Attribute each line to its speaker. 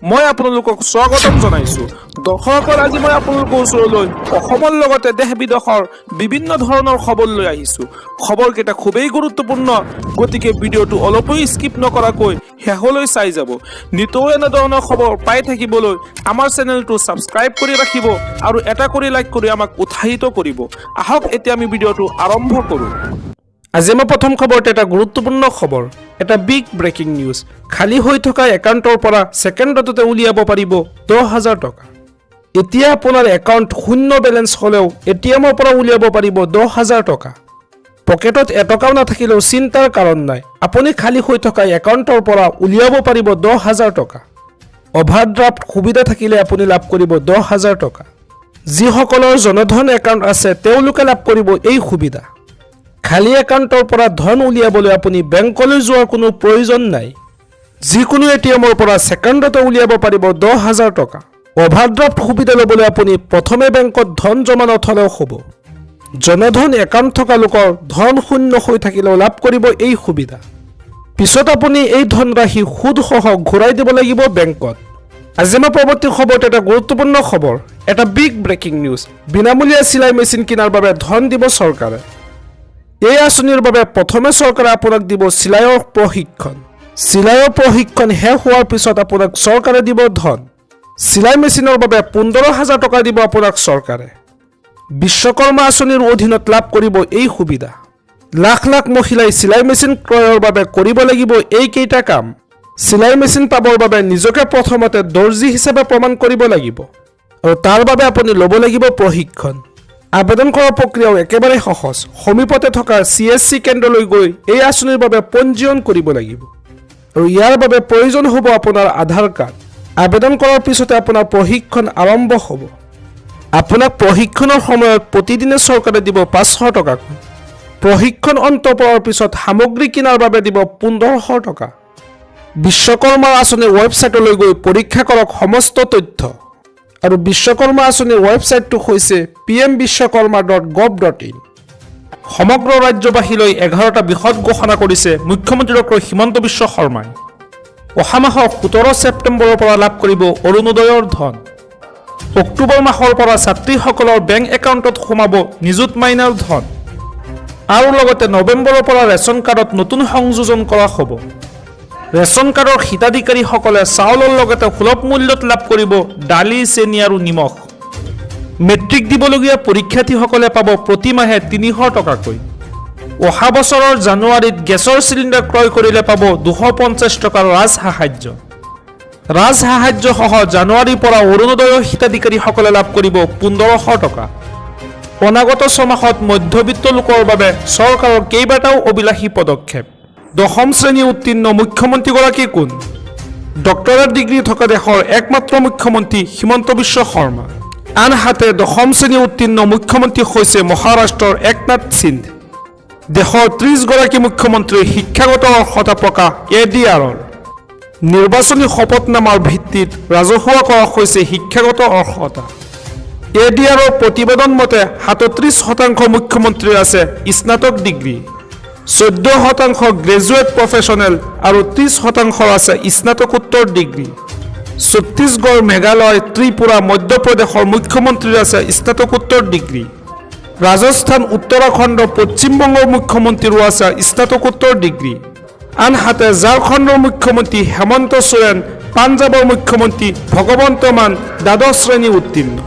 Speaker 1: মই আপোনালোকক স্বাগতম জনাইছো। দৰ্শকসকল, আজি মই আপোনালোকৰ ওচৰলৈ অসমৰ লগতে দেশ বিদেশৰ বিভিন্ন ধৰণৰ খবৰ লৈ আহিছো। খবৰকেইটা খুবেই গুৰুত্বপূৰ্ণ, গতিকে ভিডিঅ'টো অলপো স্কিপ নকৰাকৈ শেষলৈ চাই যাব। নিতৌ এনেধৰণৰ খবৰ পাই থাকিবলৈ আমাৰ চেনেলটো ছাবস্ক্ৰাইব কৰি ৰাখিব আৰু এটা কৰি লাইক কৰি আমাক উৎসাহিত কৰিব। আহক এতিয়া আমি ভিডিঅ'টো আৰম্ভ কৰোঁ। আজি মই প্ৰথম খবৰটো এটা গুৰুত্বপূৰ্ণ খবৰ, এটা বিগ ব্ৰেকিং নিউজ। খালী হৈ থকা একাউণ্টৰ পৰা ছেকেণ্ডতে উলিয়াব পাৰিব 10,000 টকা। এতিয়া আপোনাৰ একাউণ্ট শূন্য বেলেঞ্চ হ'লেও এটিএমৰ পৰা উলিয়াব পাৰিব 10,000 টকা। পকেটত এটকাও নাথাকিলেও চিন্তাৰ কাৰণ নাই, আপুনি খালী হৈ থকা একাউণ্টৰ পৰা উলিয়াব পাৰিব 10,000 টকা। অভাৰড্ৰাফ্ট সুবিধা থাকিলে আপুনি লাভ কৰিব 10,000 টকা। যিসকলৰ জনধন একাউণ্ট আছে তেওঁলোকে লাভ কৰিব এই সুবিধা। খালী একাউণ্টৰ পৰা ধন উলিয়াবলৈ আপুনি বেংকলৈ যোৱাৰ কোনো প্ৰয়োজন নাই। যিকোনো এটিএমৰ পৰা ছেকেণ্ডতে উলিয়াব পাৰিব 10,000 টকা। অভাৰড্ৰাফ্ট সুবিধা ল'বলৈ আপুনি প্ৰথমে বেংকত ধন জমা নথলেও হ'ব। জনধন একাউণ্ট থকা লোকৰ ধন শূন্য হৈ থাকিলেও লাভ কৰিব এই সুবিধা। পিছত আপুনি এই ধনৰাশি সুদসহ ঘূৰাই দিব লাগিব বেংকত। আজি মই পৰৱৰ্তী খবৰটো এটা গুৰুত্বপূৰ্ণ খবৰ, এটা বিগ ব্ৰেকিং নিউজ। বিনামূলীয়া চিলাই মেচিন কিনাৰ বাবে ধন দিব চৰকাৰে। এই আঁচনিৰ বাবে প্ৰথমে চৰকাৰে আপোনাক দিব চিলাইৰ প্ৰশিক্ষণ। চিলাইৰ প্ৰশিক্ষণ শেষ হোৱাৰ পিছত আপোনাক চৰকাৰে দিব ধন। চিলাই মেচিনৰ বাবে 15,000 টকা দিব আপোনাক চৰকাৰে। বিশ্বকৰ্মা আঁচনিৰ অধীনত লাভ কৰিব এই সুবিধা। লাখ লাখ মহিলাই চিলাই মেচিন ক্ৰয়ৰ বাবে কৰিব লাগিব এইকেইটা কাম। চিলাই মেচিন পাবৰ বাবে নিজকে প্ৰথমতে দৰ্জী হিচাপে প্ৰমাণ কৰিব লাগিব আৰু তাৰ বাবে আপুনি ল'ব লাগিব প্ৰশিক্ষণ। আবেদন কৰাৰ প্ৰক্ৰিয়াও একেবাৰে সহজ। সমীপতে থকা CSC কেন্দ্ৰলৈ গৈ এই আঁচনিৰ বাবে পঞ্জীয়ন কৰিব লাগিব আৰু ইয়াৰ বাবে প্ৰয়োজন হ'ব আপোনাৰ আধাৰ কাৰ্ড। আবেদন কৰাৰ পিছতে আপোনাৰ প্ৰশিক্ষণ আৰম্ভ হ'ব। আপোনাক প্ৰশিক্ষণৰ সময়ত প্ৰতিদিনে চৰকাৰে দিব 500 টকাকৈ। প্ৰশিক্ষণ অন্ত পৰাৰ পিছত সামগ্ৰী কিনাৰ বাবে দিব 1500 টকা। বিশ্বকৰ্মা আঁচনিৰ ৱেবছাইটলৈ গৈ পৰীক্ষা কৰক সমস্ত তথ্য। আৰু বিশ্বকৰ্মা আঁচনিৰ ৱেবছাইটটো হৈছে pmvishwakarma.gov.in। সমগ্ৰ ৰাজ্যবাসীলৈ 11টা বিষয় ঘোষণা কৰিছে মুখ্যমন্ত্ৰী ডক্টৰ হিমন্ত বিশ্ব শৰ্মাই। অহা মাহৰ 17 ছেপ্টেম্বৰৰ পৰা লাভ কৰিব অৰুণোদয়ৰ ধন। অক্টোবৰ মাহৰ পৰা ছাত্ৰীসকলৰ বেংক একাউণ্টত সোমাব নিযুত মাইনাৰ ধন। আৰু লগতে নৱেম্বৰৰ পৰা ৰেচন কাৰ্ডত নতুন সংযোজন কৰা হ'ব। ৰেচন কাৰ্ডৰ হিতাধিকাৰীসকলে চাউলৰ লগতে সুলভ মূল্যত লাভ কৰিব দালি, চেনি আৰু নিমখ। মেট্ৰিক দিবলগীয়া পৰীক্ষাৰ্থীসকলে পাব প্ৰতিমাহে 300 টকাকৈ। অহা বছৰৰ জানুৱাৰীত গেছৰ চিলিণ্ডাৰ ক্ৰয় কৰিলে পাব 250 টকাৰ ৰাজসাহায্য। ৰাজসাহায্যসহ জানুৱাৰীৰ পৰা অৰুণোদয়ৰ হিতাধিকাৰীসকলে লাভ কৰিব 1500 টকা। অনাগত ছমাহত মধ্যবিত্ত লোকৰ বাবে চৰকাৰৰ কেইবাটাও অভিলাষী পদক্ষেপ। 10ম শ্ৰেণী উত্তীৰ্ণ মুখ্যমন্ত্ৰীগৰাকী কোন? ডক্টৰেট ডিগ্ৰী থকা দেশৰ একমাত্ৰ মুখ্যমন্ত্ৰী হিমন্ত বিশ্ব শৰ্মা। আনহাতে 10ম শ্ৰেণী উত্তীৰ্ণ মুখ্যমন্ত্ৰী হৈছে মহাৰাষ্ট্ৰৰ একনাথ সিন্ধে। দেশৰ 30গৰাকী মুখ্যমন্ত্ৰীৰ শিক্ষাগত অৰ্হতা প্ৰকাশ ADR-ৰ। নিৰ্বাচনী শপতনামাৰ ভিত্তিত ৰাজহুৱা কৰা হৈছে শিক্ষাগত অৰ্হতা। ADR-ৰ প্ৰতিবেদন মতে 37% মুখ্যমন্ত্ৰীৰ আছে স্নাতক ডিগ্ৰী, 14% গ্ৰেজুৱেট প্ৰফেচনেল আৰু 30% আছে স্নাতকোত্তৰ ডিগ্ৰী। ছত্তীশগড়, মেঘালয়, ত্ৰিপুৰা, মধ্যপ্ৰদেশৰ মুখ্যমন্ত্ৰীৰ আছে স্নাতকোত্তৰ ডিগ্ৰী। ৰাজস্থান, উত্তৰাখণ্ড, পশ্চিমবংগৰ মুখ্যমন্ত্ৰীৰো আছে স্নাতকোত্তৰ ডিগ্ৰী। আনহাতে ঝাৰখণ্ডৰ মুখ্যমন্ত্ৰী হেমন্ত সোৰেন, পাঞ্জাৱৰ মুখ্যমন্ত্ৰী ভগৱন্ত মান দ্বাদশ শ্ৰেণী উত্তীৰ্ণ।